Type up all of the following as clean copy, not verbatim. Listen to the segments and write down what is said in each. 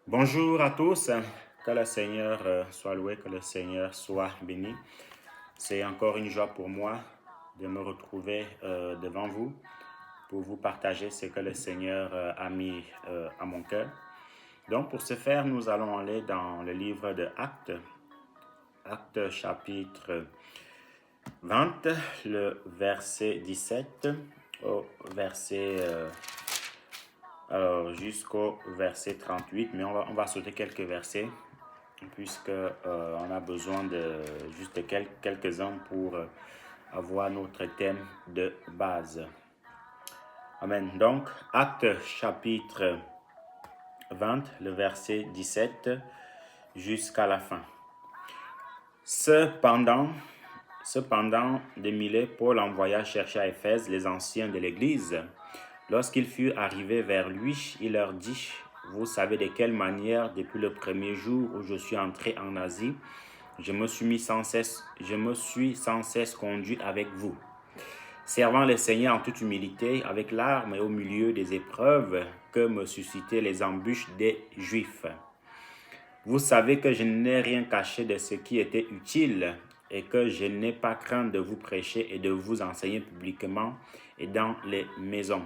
Bonjour à tous, que le Seigneur soit loué, que le Seigneur soit béni. C'est encore une joie pour moi de me retrouver devant vous pour vous partager ce que le Seigneur a mis à mon cœur. Donc pour ce faire, nous allons aller dans le livre de Actes, Actes chapitre 20, le verset 17 au verset jusqu'au verset 38, mais on va sauter quelques versets puisque on a besoin de juste quelques-uns pour avoir notre thème de base. Amen. Donc, Acte chapitre 20, le verset 17 jusqu'à la fin. Cependant, de Milet, Paul envoya chercher à Éphèse les anciens de l'Église. Lorsqu'il fut arrivé vers lui, il leur dit: « Vous savez de quelle manière, depuis le premier jour où je suis entré en Asie, je me suis sans cesse conduit avec vous, servant le Seigneur en toute humilité, avec larmes et au milieu des épreuves que me suscitaient les embûches des Juifs. Vous savez que je n'ai rien caché de ce qui était utile et que je n'ai pas craint de vous prêcher et de vous enseigner publiquement et dans les maisons,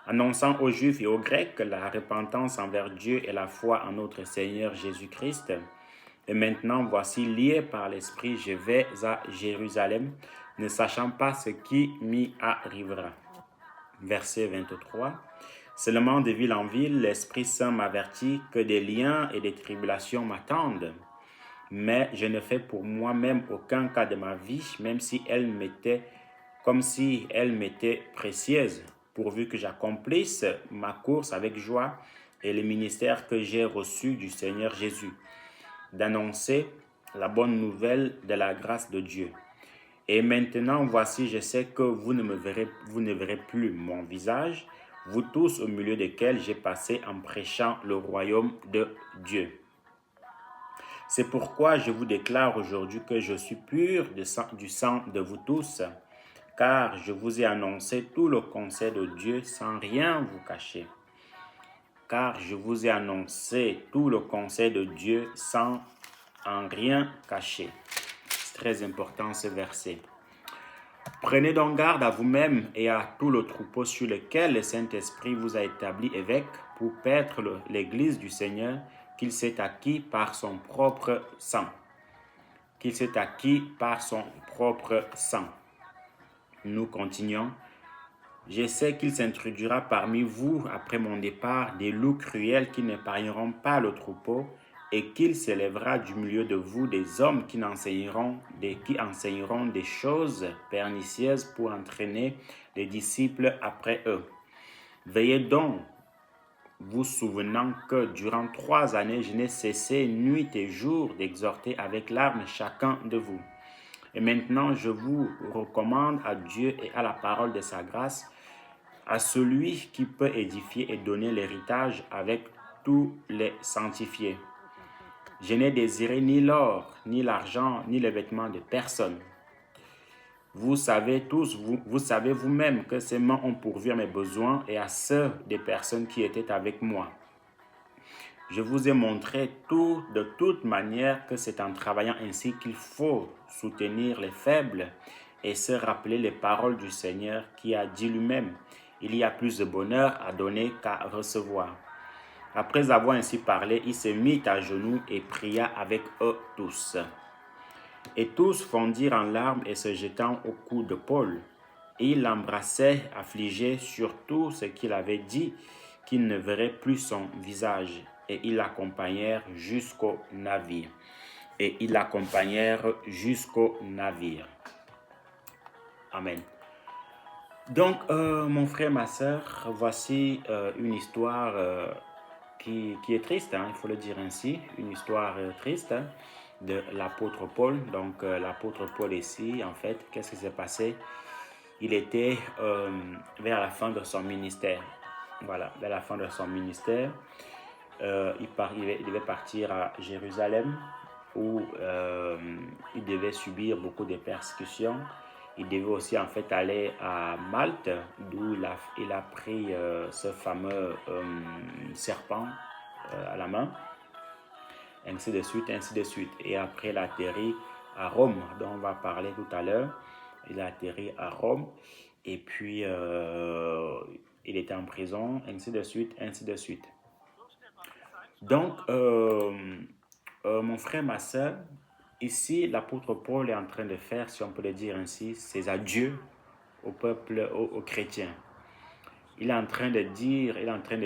annonçant aux Juifs et aux Grecs la repentance envers Dieu et la foi en notre Seigneur Jésus-Christ. Et maintenant, voici, lié par l'Esprit, je vais à Jérusalem, ne sachant pas ce qui m'y arrivera. » Verset 23. Seulement de ville en ville, l'Esprit Saint m'avertit que des liens et des tribulations m'attendent. Mais je ne fais pour moi-même aucun cas de ma vie, même si elle m'était précieuse, pourvu que j'accomplisse ma course avec joie et le ministère que j'ai reçu du Seigneur Jésus, d'annoncer la bonne nouvelle de la grâce de Dieu. Et maintenant, voici, je sais que vous ne verrez plus mon visage, vous tous au milieu desquels j'ai passé en prêchant le royaume de Dieu. C'est pourquoi je vous déclare aujourd'hui que je suis pur du sang de vous tous, car je vous ai annoncé tout le conseil de Dieu sans rien vous cacher. Car je vous ai annoncé tout le conseil de Dieu sans en rien cacher. C'est très important ce verset. Prenez donc garde à vous-même et à tout le troupeau sur lequel le Saint-Esprit vous a établi évêque pour paître l'Église du Seigneur qu'il s'est acquis par son propre sang. Nous continuons. Je sais qu'il s'introduira parmi vous, après mon départ, des loups cruels qui n'épargneront pas le troupeau, et qu'il s'élèvera du milieu de vous des hommes qui enseigneront des choses pernicieuses pour entraîner les disciples après eux. Veillez donc, vous souvenant que durant 3 années, je n'ai cessé nuit et jour d'exhorter avec larmes chacun de vous. Et maintenant, je vous recommande à Dieu et à la parole de sa grâce, à celui qui peut édifier et donner l'héritage avec tous les sanctifiés. Je n'ai désiré ni l'or, ni l'argent, ni les vêtements de personne. Vous savez vous-même que ces mains ont pourvu à mes besoins et à ceux des personnes qui étaient avec moi. Je vous ai montré de toute manière que c'est en travaillant ainsi qu'il faut soutenir les faibles et se rappeler les paroles du Seigneur qui a dit lui-même: « Il y a plus de bonheur à donner qu'à recevoir. » Après avoir ainsi parlé, il se mit à genoux et pria avec eux tous. Et tous fondirent en larmes et se jetant au cou de Paul. Et ils l'embrassaient, affligés sur tout ce qu'il avait dit, qu'ils ne verraient plus son visage. Et ils l'accompagnèrent jusqu'au navire. Amen. Donc, mon frère, ma soeur, voici une histoire qui est triste, il faut le dire ainsi, une histoire triste de l'apôtre Paul. Donc, l'apôtre Paul ici, en fait, qu'est-ce qui s'est passé? Il était vers la fin de son ministère. Voilà, vers la fin de son ministère, il devait partir à Jérusalem où il devait subir beaucoup de persécutions. Il devait aussi en fait aller à Malte, d'où il a pris ce fameux serpent à la main, ainsi de suite, ainsi de suite. Et après, il a atterri à Rome, dont on va parler tout à l'heure. Il a atterri à Rome, et puis il était en prison, ainsi de suite, ainsi de suite. Donc, mon frère, ma soeur, ici, l'apôtre Paul est en train de faire, si on peut le dire ainsi, ses adieux au peuple, aux chrétiens. Il est en train de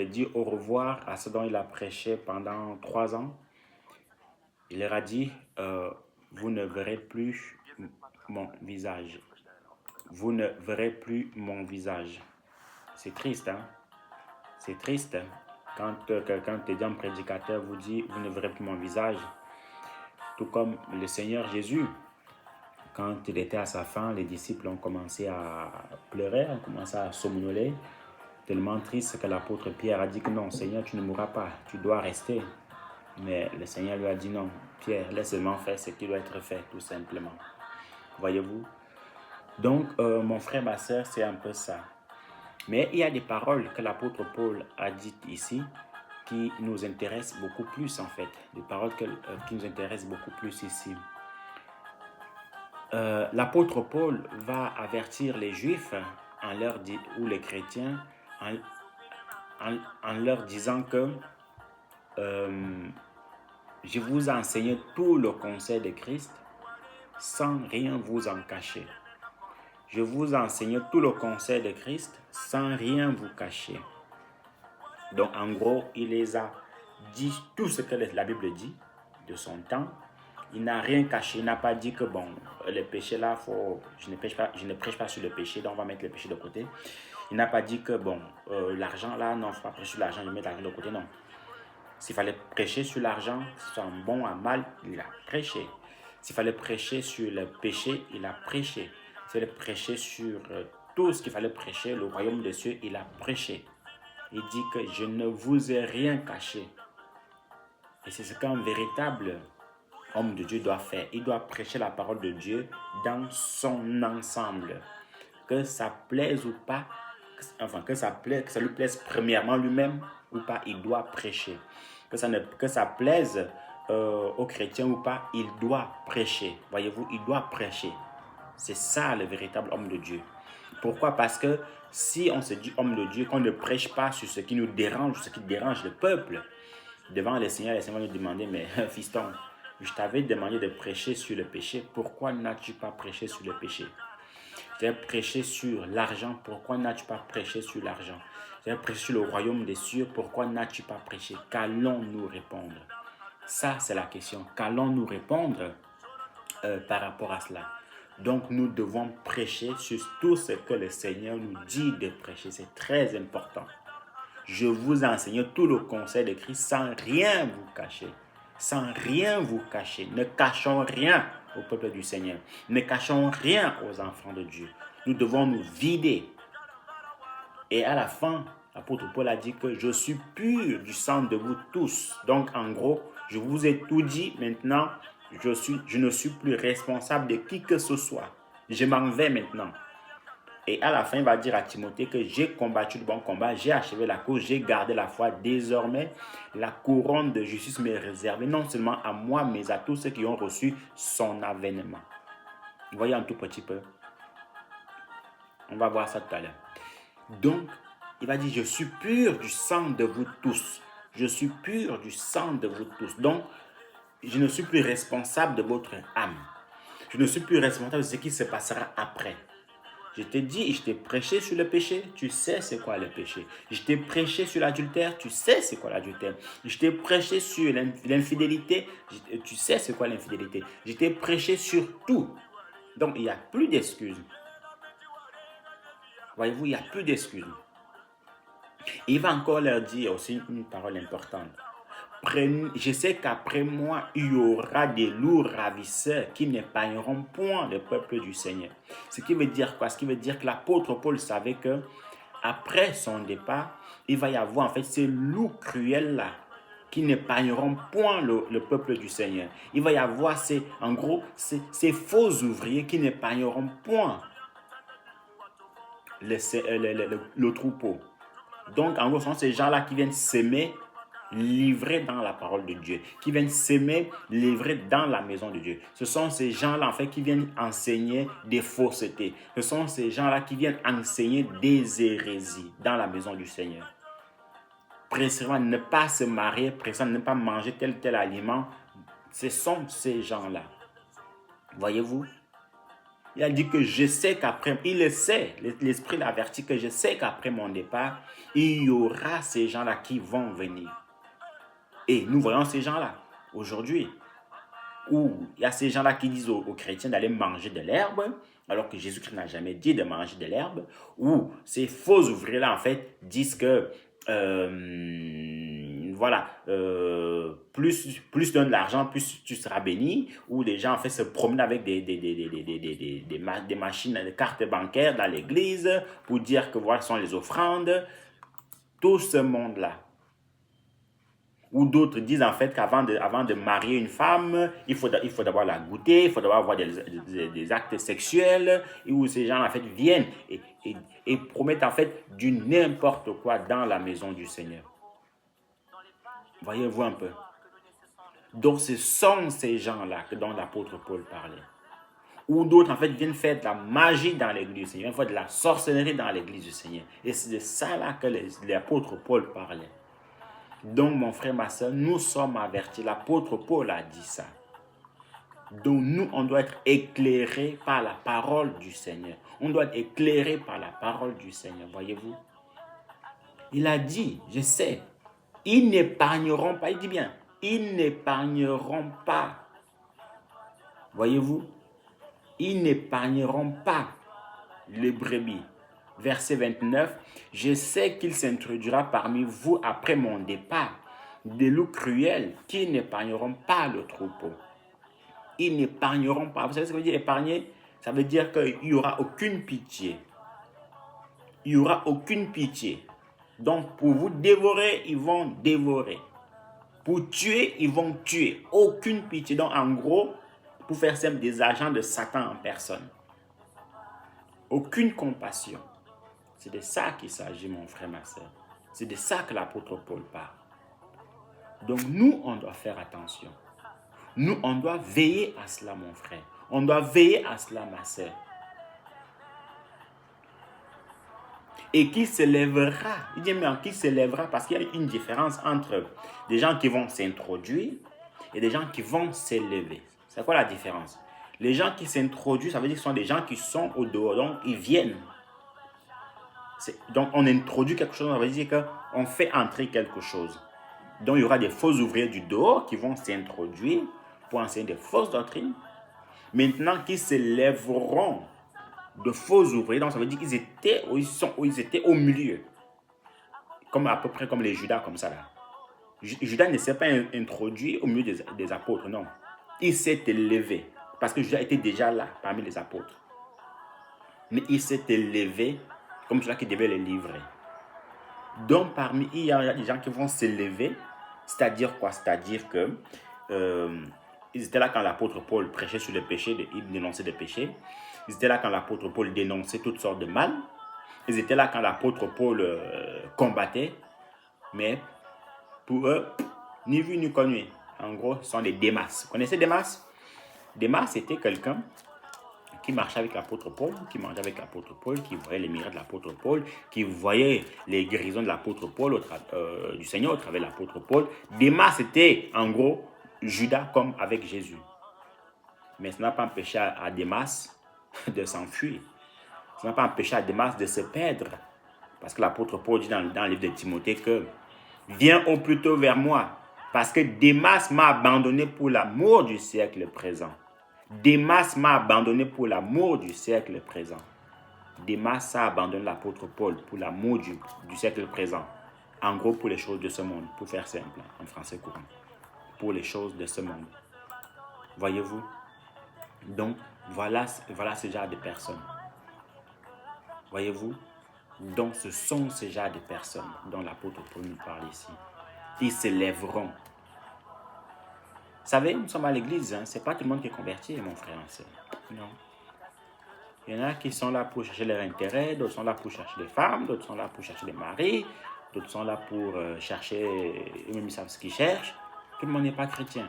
dire au revoir à ce dont il a prêché pendant 3 ans. Il leur a dit, vous ne verrez plus mon visage. Vous ne verrez plus mon visage. C'est triste, hein? C'est triste, hein? Quand quelqu'un te dit, un prédicateur vous dit, vous ne verrez plus mon visage. Tout comme le Seigneur Jésus, quand il était à sa fin, les disciples ont commencé à pleurer, ont commencé à somnoler, tellement triste que l'apôtre Pierre a dit que non, Seigneur, tu ne mourras pas, tu dois rester. Mais le Seigneur lui a dit non, Pierre, laisse seulement faire ce qui doit être fait, tout simplement. Voyez-vous? Donc, mon frère, ma soeur, c'est un peu ça. Mais il y a des paroles que l'apôtre Paul a dites ici qui nous intéressent beaucoup plus, en fait. Des paroles qui nous intéressent beaucoup plus ici. L'apôtre Paul va avertir les Juifs ou les chrétiens en leur disant que je vous ai enseigné tout le conseil de Christ sans rien vous en cacher. Je vous ai enseigné tout le conseil de Christ sans rien vous cacher. Donc, en gros, il les a dit tout ce que la Bible dit de son temps. Il n'a rien caché. Il n'a pas dit que, bon, le péché là, je ne prêche pas sur le péché, donc on va mettre le péché de côté. Il n'a pas dit que, bon, l'argent là, non, il ne faut pas prêcher sur l'argent, je vais mettre l'argent de côté, non. S'il fallait prêcher sur l'argent, que ce soit en bon ou en mal, il a prêché. S'il fallait prêcher sur le péché, il a prêché. S'il fallait prêcher sur tout ce qu'il fallait prêcher, le royaume des cieux, il a prêché. Il dit que je ne vous ai rien caché. Et c'est ce qu'un véritable homme de Dieu doit faire. Il doit prêcher la parole de Dieu dans son ensemble. Que ça plaise ou pas, enfin que ça lui plaise premièrement lui-même ou pas, il doit prêcher. Que ça plaise aux chrétiens ou pas, il doit prêcher. Voyez-vous, il doit prêcher. C'est ça le véritable homme de Dieu. Pourquoi? Parce que si on se dit homme de Dieu, qu'on ne prêche pas sur ce qui nous dérange, ce qui dérange le peuple, devant le Seigneur va nous demander, mais fiston, je t'avais demandé de prêcher sur le péché, pourquoi n'as-tu pas prêché sur le péché? Je t'ai prêché sur l'argent, pourquoi n'as-tu pas prêché sur l'argent? Je t'ai prêché sur le royaume des cieux, pourquoi n'as-tu pas prêché? Qu'allons-nous répondre? Ça, c'est la question. Qu'allons-nous répondre par rapport à cela? Donc, nous devons prêcher sur tout ce que le Seigneur nous dit de prêcher. C'est très important. Je vous enseigne tout le conseil de Christ sans rien vous cacher. Sans rien vous cacher. Ne cachons rien au peuple du Seigneur. Ne cachons rien aux enfants de Dieu. Nous devons nous vider. Et à la fin, l'apôtre Paul a dit que je suis pur du sang de vous tous. Donc, en gros, je vous ai tout dit. Maintenant, je ne suis plus responsable de qui que ce soit. Je m'en vais maintenant. Et à la fin, il va dire à Timothée que j'ai combattu le bon combat, j'ai achevé la course, j'ai gardé la foi. Désormais, la couronne de justice m'est réservée non seulement à moi, mais à tous ceux qui ont reçu son avènement. Vous voyez un tout petit peu. On va voir ça tout à l'heure. Donc, il va dire, je suis pur du sang de vous tous. Je suis pur du sang de vous tous. Donc, je ne suis plus responsable de votre âme. Je ne suis plus responsable de ce qui se passera après. Je t'ai dit, je t'ai prêché sur le péché, tu sais c'est quoi le péché. Je t'ai prêché sur l'adultère, tu sais c'est quoi l'adultère. Je t'ai prêché sur l'infidélité, tu sais c'est quoi l'infidélité. Je t'ai prêché sur tout. Donc il n'y a plus d'excuses. Voyez-vous, il n'y a plus d'excuses. Il va encore leur dire aussi une parole importante. Je sais qu'après moi, il y aura des loups ravisseurs qui n'épargneront point le peuple du Seigneur. Ce qui veut dire quoi? Ce qui veut dire que l'apôtre Paul savait que après son départ, il va y avoir en fait ces loups cruels-là qui n'épargneront point le peuple du Seigneur. Il va y avoir ces faux ouvriers qui n'épargneront point le troupeau. Donc, en gros, ce sont ces gens-là qui viennent s'aimer livrés dans la parole de Dieu, qui viennent s'aimer, livrés dans la maison de Dieu. Ce sont ces gens-là, en fait, qui viennent enseigner des faussetés. Ce sont ces gens-là qui viennent enseigner des hérésies dans la maison du Seigneur. Précisément, ne pas se marier, précisément, ne pas manger tel aliment. Ce sont ces gens-là. Voyez-vous? Il a dit que je sais qu'après, il le sait, l'Esprit l'avertit que je sais qu'après mon départ, il y aura ces gens-là qui vont venir. Et nous voyons ces gens-là aujourd'hui, où il y a ces gens-là qui disent aux chrétiens d'aller manger de l'herbe, alors que Jésus-Christ n'a jamais dit de manger de l'herbe, ou ces faux ouvriers-là, en fait, disent que voilà, plus donne de l'argent, plus tu seras béni, ou les gens en fait se promènent avec des machines, des cartes bancaires dans l'église pour dire que voilà sont les offrandes. Tout ce monde-là. Ou d'autres disent en fait qu'avant de marier une femme, il faut d'abord la goûter, il faut d'abord avoir des actes sexuels, et où ces gens en fait viennent et promettent en fait du n'importe quoi dans la maison du Seigneur. Voyez-vous un peu. Donc ce sont ces gens-là dont l'apôtre Paul parlait. Ou d'autres en fait viennent faire de la magie dans l'église du Seigneur, viennent faire de la sorcellerie dans l'église du Seigneur. Et c'est de ça là que l'apôtre Paul parlait. Donc, mon frère, ma soeur, nous sommes avertis. L'apôtre Paul a dit ça. Donc, nous, on doit être éclairés par la parole du Seigneur. On doit être éclairés par la parole du Seigneur, voyez-vous. Il a dit, je sais, ils n'épargneront pas, il dit bien, ils n'épargneront pas. Voyez-vous, ils n'épargneront pas les brebis. Verset 29, « Je sais qu'il s'introduira parmi vous après mon départ, des loups cruels qui n'épargneront pas le troupeau. » Ils n'épargneront pas. Vous savez ce que ça veut dire épargner? Ça veut dire qu'il n'y aura aucune pitié. Il n'y aura aucune pitié. Donc, pour vous dévorer, ils vont dévorer. Pour tuer, ils vont tuer. Aucune pitié. Donc, en gros, pour faire simple, des agents de Satan en personne. Aucune compassion. C'est de ça qu'il s'agit, mon frère, ma soeur. C'est de ça que l'apôtre Paul parle. Donc, nous, on doit faire attention. Nous, on doit veiller à cela, mon frère. On doit veiller à cela, ma soeur. Et qui se lèvera, il dit même qui se lèvera parce qu'il y a une différence entre des gens qui vont s'introduire et des gens qui vont s'élever. C'est quoi la différence? Les gens qui s'introduisent, ça veut dire que ce sont des gens qui sont au dehors, donc ils viennent. Donc, on introduit quelque chose, ça veut dire qu'on fait entrer quelque chose. Donc, il y aura des faux ouvriers du dehors qui vont s'introduire pour enseigner des fausses doctrines. Maintenant, qui se lèveront de faux ouvriers, donc ça veut dire qu'ils étaient, ils étaient au milieu. Comme à peu près comme les Judas, comme ça là. Judas ne s'est pas introduit au milieu des apôtres, non. Il s'est élevé, parce que Judas était déjà là, parmi les apôtres. Mais il s'est élevé comme cela qui devait les livrer. Donc, parmi il y a des gens qui vont s'élever, c'est-à-dire quoi? C'est-à-dire que ils étaient là quand l'apôtre Paul prêchait sur le péché, il dénonçait des péchés. Ils étaient là quand l'apôtre Paul dénonçait toutes sortes de mal. Ils étaient là quand l'apôtre Paul combattait. Mais pour eux, ni vu ni connu. En gros, ce sont des Démas. Vous connaissez Démas? Démas, c'était quelqu'un qui marchait avec l'apôtre Paul, qui mangeait avec l'apôtre Paul, qui voyait les miracles de l'apôtre Paul, qui voyait les guérisons de l'apôtre Paul, du Seigneur au travers de l'apôtre Paul. Démas, c'était en gros Judas comme avec Jésus. Mais ça n'a pas empêché à Démas de s'enfuir. Ça n'a pas empêché à Démas de se perdre. Parce que l'apôtre Paul dit dans le livre de Timothée que « Viens au plutôt vers moi, parce que Démas m'a abandonné pour l'amour du siècle présent. » Démas m'a abandonné pour l'amour du siècle présent. Démas a abandonné l'apôtre Paul pour l'amour du siècle présent. En gros, pour les choses de ce monde, pour faire simple, en français courant. Pour les choses de ce monde. Voyez-vous? Donc, voilà ce genre de personnes. Voyez-vous? Donc, ce sont ces genres de personnes dont l'apôtre Paul nous parle ici. Ils se lèveront. Vous savez, nous sommes à l'église, hein? Ce n'est pas tout le monde qui est converti, mon frère et soeur. Non. Il y en a qui sont là pour chercher leur intérêt, d'autres sont là pour chercher des femmes, d'autres sont là pour chercher des maris, d'autres sont là pour chercher, eux-mêmes ils savent ce qu'ils cherchent. Tout le monde n'est pas chrétien.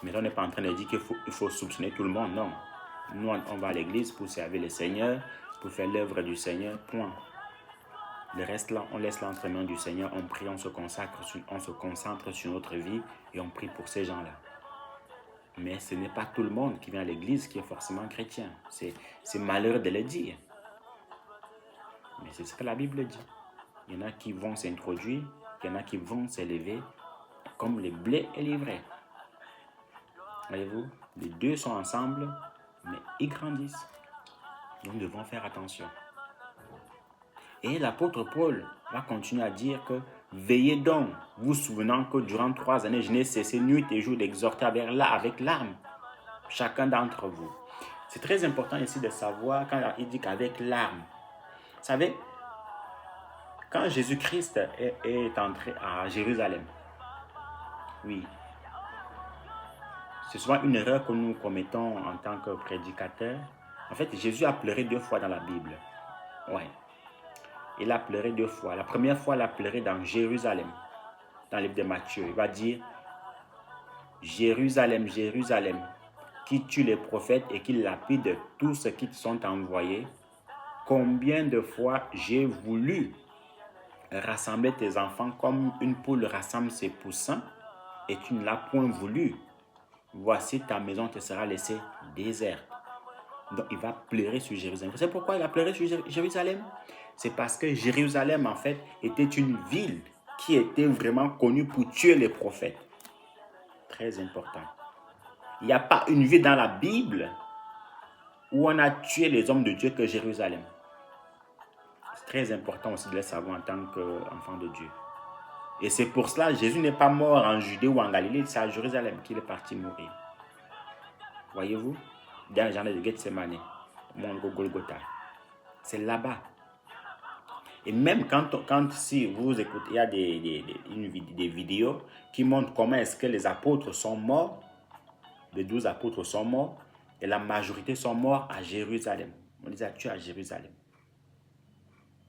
Mais là, on n'est pas en train de dire qu'il faut soupçonner tout le monde, non. Nous, on va à l'église pour servir le Seigneur, pour faire l'œuvre du Seigneur, point. Le reste là, on laisse l'entraînement du Seigneur, on prie, on se concentre sur notre vie et on prie pour ces gens-là. Mais ce n'est pas tout le monde qui vient à l'église qui est forcément chrétien. C'est malheureux de le dire. Mais c'est ce que la Bible dit. Il y en a qui vont s'introduire, il y en a qui vont s'élever comme le blé et l'ivraie. Voyez-vous, les deux sont ensemble, mais ils grandissent. Donc nous devons faire attention. Et l'apôtre Paul va continuer à dire que veillez donc, vous souvenant que durant 3 années, je n'ai cessé nuit et jour d'exhorter avec larmes chacun d'entre vous. C'est très important ici de savoir quand il dit qu'avec larmes. Vous savez, quand Jésus-Christ est entré à Jérusalem, oui, c'est souvent une erreur que nous commettons en tant que prédicateurs. En fait, Jésus a pleuré 2 fois dans la Bible. Ouais. Il a pleuré 2 fois. La première fois, il a pleuré dans Jérusalem, dans le livre de Matthieu. Il va dire, Jérusalem, Jérusalem, qui tue les prophètes et qui lapide tous ceux qui te sont envoyés. Combien de fois j'ai voulu rassembler tes enfants comme une poule rassemble ses poussins et tu ne l'as point voulu. Voici ta maison te sera laissée déserte. Donc il va pleurer sur Jérusalem. Vous savez pourquoi il a pleuré sur Jérusalem? C'est parce que Jérusalem en fait était une ville qui était vraiment connue pour tuer les prophètes. Très important. Il n'y a pas une ville dans la Bible où on a tué les hommes de Dieu que Jérusalem. C'est très important aussi de le savoir en tant qu'enfant de Dieu. Et c'est pour cela que Jésus n'est pas mort en Judée ou en Galilée, c'est à Jérusalem qu'il est parti mourir. Voyez-vous, dans le jardin de Gethsemane, Mont Golgotha, c'est là-bas. Et même si vous écoutez, il y a des vidéos qui montrent comment est-ce que les apôtres sont morts, les 12 apôtres sont morts, et la majorité sont morts à Jérusalem. On les a tués à Jérusalem.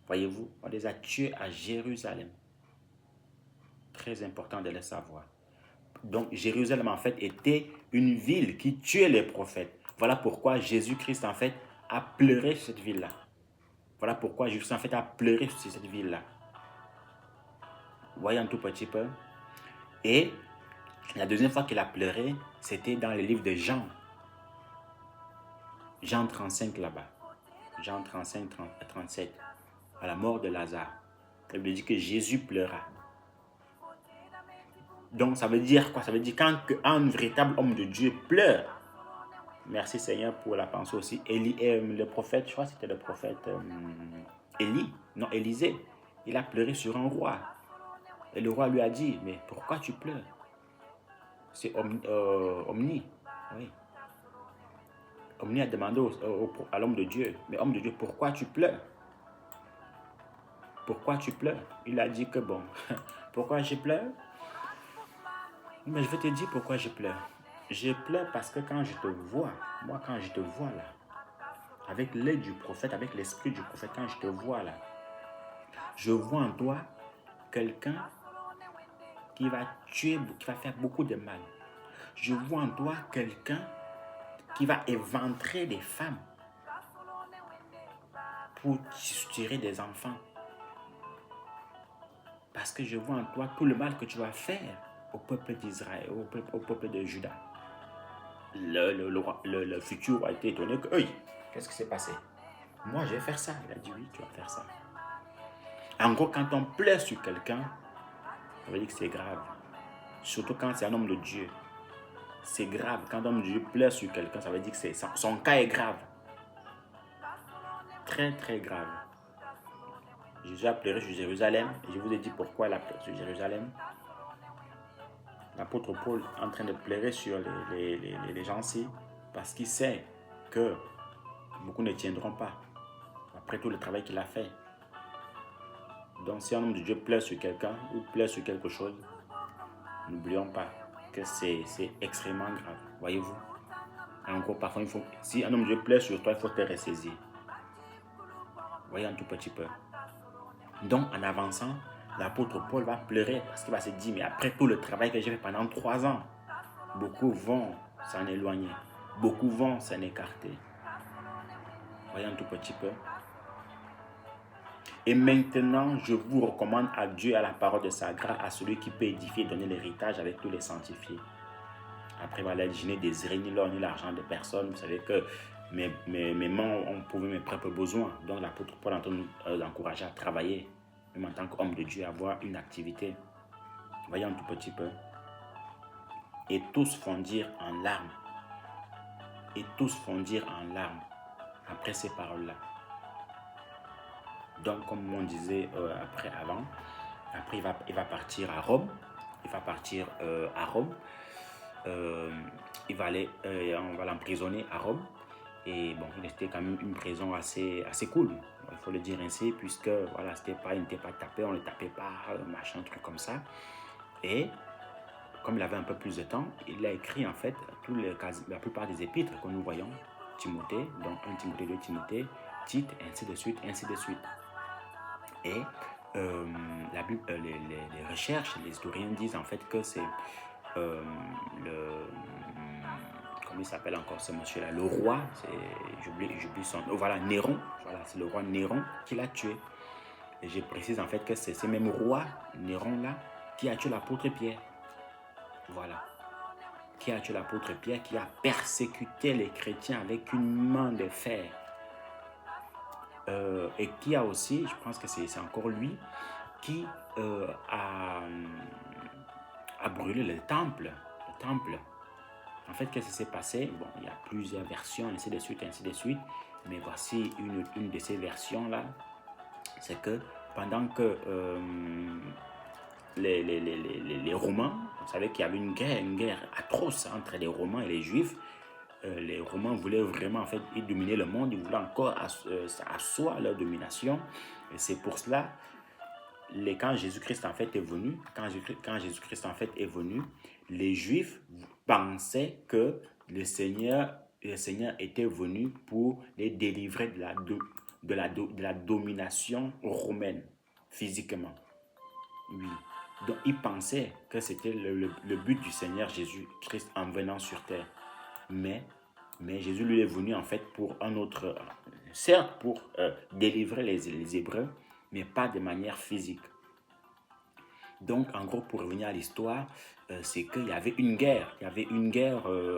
Voyez-vous, on les a tués à Jérusalem. Très important de le savoir. Donc, Jérusalem, en fait, était une ville qui tuait les prophètes. Voilà pourquoi Jésus-Christ, en fait, a pleuré sur cette ville-là. Voilà pourquoi Jésus, en fait, a pleuré sur cette ville-là. Vous voyez un tout petit peu. Et la deuxième fois qu'il a pleuré, c'était dans le livre de Jean. Jean 35 là-bas. Jean 35, 37. À la mort de Lazare. Il dit que Jésus pleura. Donc, ça veut dire quoi? Ça veut dire quand un véritable homme de Dieu pleure. Merci Seigneur pour la pensée aussi. Le prophète, je crois que c'était le prophète Élisée. Il a pleuré sur un roi. Et le roi lui a dit, mais pourquoi tu pleures? C'est Omni. Oui. Omni a demandé à l'homme de Dieu, mais homme de Dieu, pourquoi tu pleures? Pourquoi tu pleures? Il a dit que bon, pourquoi je pleure? Mais je vais te dire pourquoi je pleure. Je pleure parce que quand je te vois, moi quand je te vois là, avec l'œil du prophète, avec l'esprit du prophète, quand je te vois là, je vois en toi quelqu'un qui va tuer, qui va faire beaucoup de mal. Je vois en toi quelqu'un qui va éventrer des femmes pour tirer des enfants. Parce que je vois en toi tout le mal que tu vas faire au peuple d'Israël, au peuple de Juda. Le futur a été étonné que, qu'est-ce qui s'est passé? Moi, je vais faire ça. Il a dit, oui, tu vas faire ça. En gros, quand on pleure sur quelqu'un, ça veut dire que c'est grave. Surtout quand c'est un homme de Dieu. C'est grave. Quand un homme de Dieu pleure sur quelqu'un, ça veut dire que son cas est grave. Très, très grave. Jésus a pleuré sur Jérusalem. Et je vous ai dit pourquoi il a pleuré sur Jérusalem. L'apôtre Paul est en train de pleurer sur les gens-ci parce qu'il sait que beaucoup ne tiendront pas après tout le travail qu'il a fait. Donc si un homme de Dieu pleure sur quelqu'un ou pleure sur quelque chose, n'oublions pas que c'est extrêmement grave. Voyez-vous? Encore parfois, si un homme de Dieu pleure sur toi, il faut te ressaisir. Voyez un tout petit peu. Donc en avançant, l'apôtre Paul va pleurer parce qu'il va se dire, mais après tout le travail que j'ai fait pendant 3 ans, beaucoup vont s'en éloigner, beaucoup vont s'en écarter. Voyons un tout petit peu. Et maintenant, je vous recommande à Dieu et à la parole de sa grâce, à celui qui peut édifier et donner l'héritage avec tous les sanctifiés. Après, voilà, je n'ai désiré ni l'or ni l'argent de personne. Vous savez que mes mains ont prouvé mes propres besoins. Donc, l'apôtre Paul est en train de nous encourager à travailler, même en tant qu'homme de Dieu, à avoir une activité. Voyons un tout petit peu. Et tous fondirent en larmes. Et tous fondirent en larmes après ces paroles-là. Donc, comme on disait avant, il va partir à Rome. Il va partir à Rome. Il va aller, on va l'emprisonner à Rome. Et bon, c'était quand même une prison assez cool, il faut le dire ainsi, puisque voilà, il n'était pas tapé, on ne le tapait pas, machin, truc comme ça. Et comme il avait un peu plus de temps, il a écrit en fait la plupart des épîtres que nous voyons, Timothée, donc 1 Timothée, 2 Timothée, Tite, ainsi de suite, ainsi de suite. Et la Bible, les recherches, les historiens disent en fait que c'est comment il s'appelle encore ce monsieur-là, le roi, j'oublie son nom, voilà, Néron, voilà, c'est le roi Néron qui l'a tué. Et je précise en fait que c'est ce même roi Néron-là qui a tué l'apôtre Pierre. Voilà. Qui a tué l'apôtre Pierre, qui a persécuté les chrétiens avec une main de fer. Et qui a aussi, je pense que c'est encore lui, qui a brûlé le temple. En fait, qu'est-ce qui s'est passé? Bon, il y a plusieurs versions, ainsi de suite, mais voici une de ces versions-là. C'est que pendant que les Romains, vous savez qu'il y avait une guerre atroce entre les Romains et les Juifs. Les Romains voulaient vraiment en fait dominer le monde, ils voulaient encore asseoir leur domination. Et c'est pour cela, quand Jésus-Christ en fait est venu, les Juifs pensaient que le Seigneur était venu pour les délivrer de la domination romaine physiquement. Oui. Donc ils pensaient que c'était le but du Seigneur Jésus-Christ en venant sur terre. Mais Jésus lui est venu en fait pour un autre, certes pour délivrer les Hébreux, mais pas de manière physique. Donc, en gros, pour revenir à l'histoire, c'est qu'il y avait une guerre.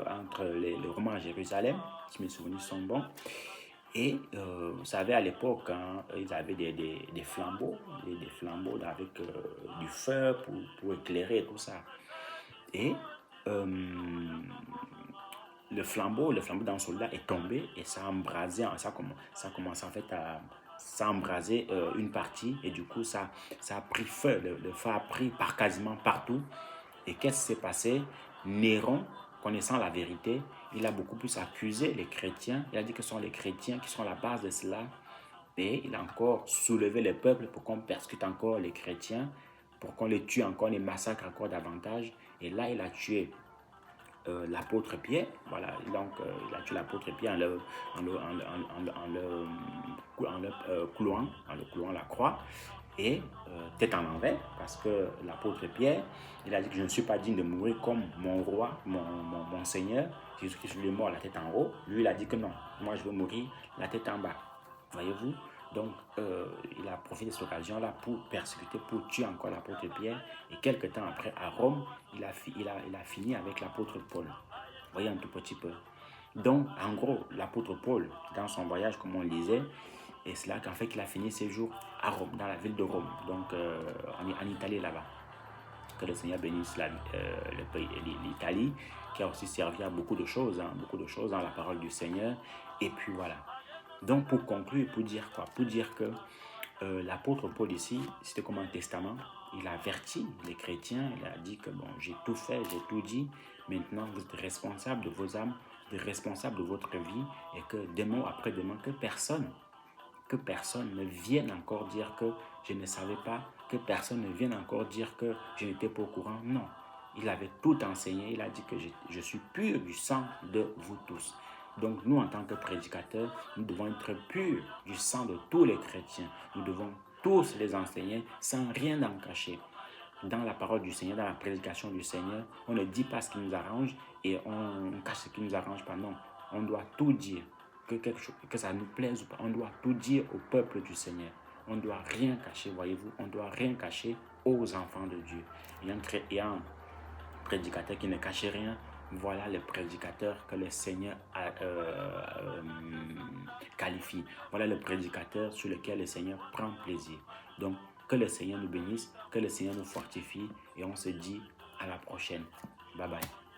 Entre les Romains à Jérusalem, si mes souvenirs sont bons. Et vous savez, à l'époque, hein, ils avaient des flambeaux, des flambeaux avec du feu pour éclairer et tout ça. Et le flambeau d'un soldat est tombé et ça a embrasé, ça commence en fait à embraser une partie et du coup ça a pris feu, le feu a pris quasiment partout. Et qu'est-ce qui s'est passé? Néron, connaissant la vérité, il a beaucoup plus accusé les chrétiens, il a dit que ce sont les chrétiens qui sont la base de cela et il a encore soulevé le peuple pour qu'on persécute encore les chrétiens, pour qu'on les tue encore, les massacre encore davantage. Et là il a tué l'apôtre Pierre, voilà, donc il a tué l'apôtre Pierre en le clouant la croix et tête en envers, parce que l'apôtre Pierre, il a dit que je ne suis pas digne de mourir comme mon roi, mon Seigneur. Jésus-Christ lui est mort la tête en haut, lui il a dit que non, moi je veux mourir la tête en bas, voyez-vous. Donc, il a profité de cette occasion-là pour persécuter, pour tuer encore l'apôtre Pierre. Et quelques temps après, à Rome, il a fini avec l'apôtre Paul. Vous voyez un tout petit peu. Donc, en gros, l'apôtre Paul, dans son voyage, comme on le disait, et c'est là qu'en fait qu'il a fini ses jours à Rome, dans la ville de Rome, donc en Italie là-bas. Que le Seigneur bénisse l'Italie, qui a aussi servi à beaucoup de choses dans la parole du Seigneur. Et puis voilà. Donc pour conclure, pour dire quoi? Pour dire que l'apôtre Paul ici, c'était comme un testament. Il a averti les chrétiens, il a dit que bon, j'ai tout fait, j'ai tout dit. Maintenant, vous êtes responsable de vos âmes, vous êtes responsable de votre vie et que demain après demain, que personne ne vienne encore dire que je ne savais pas, que personne ne vienne encore dire que je n'étais pas au courant. Non, il avait tout enseigné, il a dit que je suis pur du sang de vous tous. Donc nous, en tant que prédicateurs, nous devons être purs du sang de tous les chrétiens. Nous devons tous les enseigner sans rien en cacher. Dans la parole du Seigneur, dans la prédication du Seigneur, on ne dit pas ce qui nous arrange et on cache ce qui ne nous arrange pas. Non, on doit tout dire, que ça nous plaise ou pas. On doit tout dire au peuple du Seigneur. On ne doit rien cacher, voyez-vous. On ne doit rien cacher aux enfants de Dieu. Et un prédicateur qui ne cache rien, voilà le prédicateur que le Seigneur qualifie. Voilà le prédicateur sur lequel le Seigneur prend plaisir. Donc, que le Seigneur nous bénisse, que le Seigneur nous fortifie et on se dit à la prochaine. Bye bye.